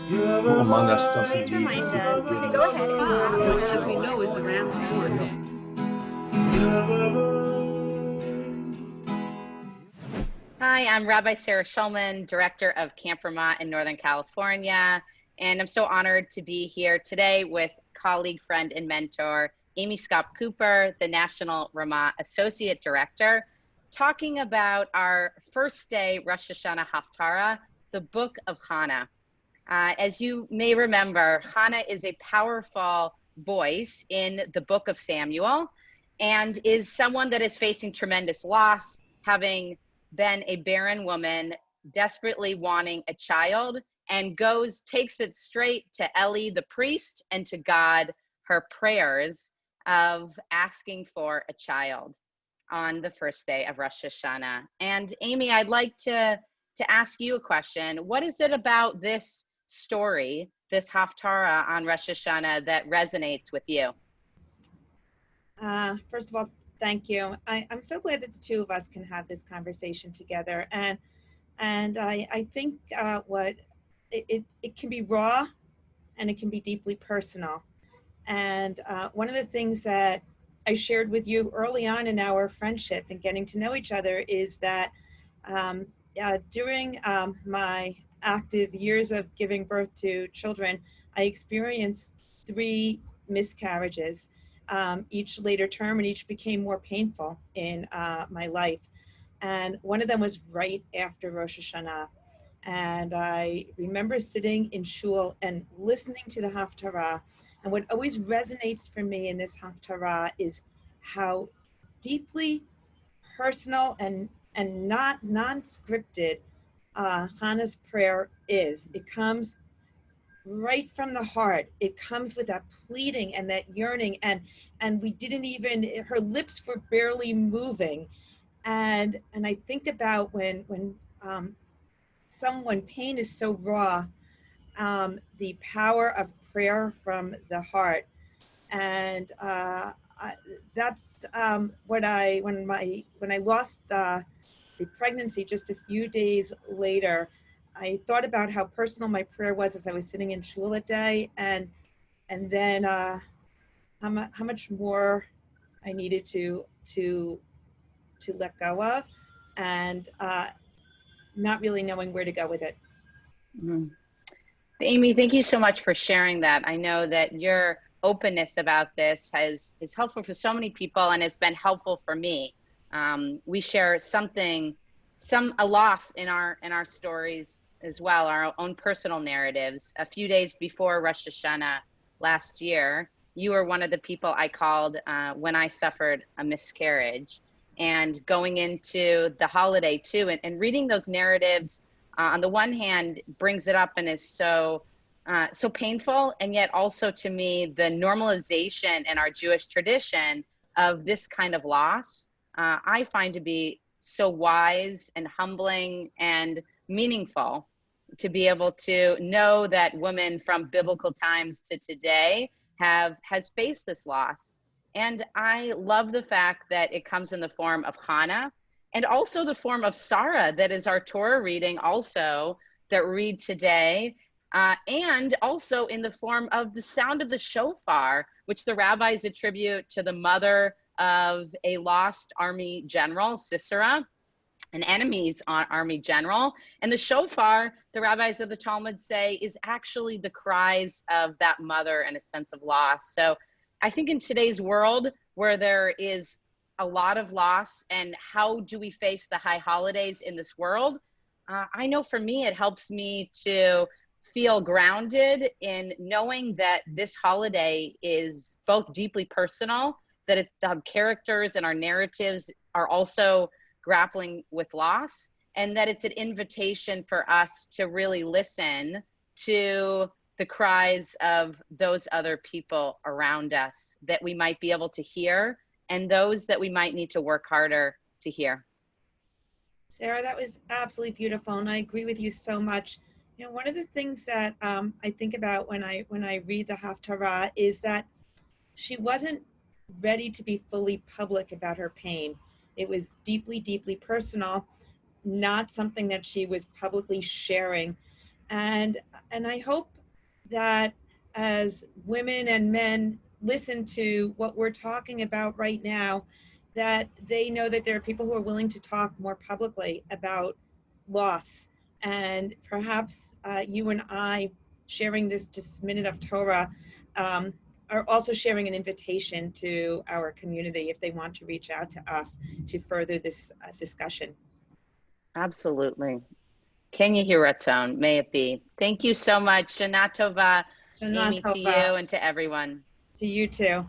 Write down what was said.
Who among us doesn't Please need to remind seek us. forgiveness? Go ahead. Which, as we know, is the Ram's horn. Hi, I'm Rabbi Sarah Shulman, Director of Camp Ramah in Northern California, and I'm so honored to be here today with colleague, friend, and mentor, Amy Skopp Cooper, the National Ramah Associate Director, talking about our first day Rosh Hashanah Haftarah, the book of Hannah. As you may remember, Hannah is a powerful voice in the book of Samuel and is someone that is facing tremendous loss, having been a barren woman, desperately wanting a child, and takes it straight to Eli the priest and to God, her prayers of asking for a child on the first day of Rosh Hashanah. And Amy, I'd like to ask you a question. What is it about this story, this Haftarah on Rosh Hashanah, that resonates with you? First of all, thank you. I'm so glad that the two of us can have this conversation together. And I think it can be raw and it can be deeply personal. And one of the things that I shared with you early on in our friendship and getting to know each other is that during my active years of giving birth to children, I experienced 3 miscarriages, each later term, and each became more painful in my life. And one of them was right after Rosh Hashanah. And I remember sitting in shul and listening to the Haftarah. And what always resonates for me in this Haftarah is how deeply personal and not non-scripted Hannah's prayer is. It comes right from the heart. It comes with that pleading and that yearning, and we didn't even, her lips were barely moving. And I think about when pain is so raw, the power of prayer from the heart. And that's when I lost the pregnancy just a few days later, I thought about how personal my prayer was as I was sitting in shul that day, and then how much more I needed to let go of, and not really knowing where to go with it. Mm-hmm. Amy, thank you so much for sharing that. I know that your openness about this is helpful for so many people and has been helpful for me. We share a loss in our stories as well, our own personal narratives. A few days before Rosh Hashanah last year, you were one of the people I called when I suffered a miscarriage. And going into the holiday too, and reading those narratives, on the one hand, brings it up and is so painful, and yet also to me, the normalization in our Jewish tradition of this kind of loss, I find to be so wise and humbling and meaningful, to be able to know that women from biblical times to today has faced this loss. And I love the fact that it comes in the form of Hannah, and also the form of Sarah, that is our Torah reading also that we read today, and also in the form of the sound of the shofar, which the rabbis attribute to the mother of a lost army general, Sisera, an enemy's army general. And the shofar, the rabbis of the Talmud say, is actually the cries of that mother and a sense of loss. So I think in today's world, where there is a lot of loss, and how do we face the high holidays in this world? I know for me, it helps me to feel grounded in knowing that this holiday is both deeply personal, that the characters and our narratives are also grappling with loss, and that it's an invitation for us to really listen to the cries of those other people around us that we might be able to hear, and those that we might need to work harder to hear. Sarah, that was absolutely beautiful, and I agree with you so much. You know, one of the things that I think about when I read the Haftarah is that she wasn't ready to be fully public about her pain. It was deeply, deeply personal, not something that she was publicly sharing. And And I hope that as women and men listen to what we're talking about right now, that they know that there are people who are willing to talk more publicly about loss. And perhaps you and I sharing this just minute of Torah are also sharing an invitation to our community if they want to reach out to us to further this discussion. Absolutely. Ken Yehiratzon, may it be. Thank you so much. Shana Tova, Shana Amy, to you Tova. and to everyone. To you too.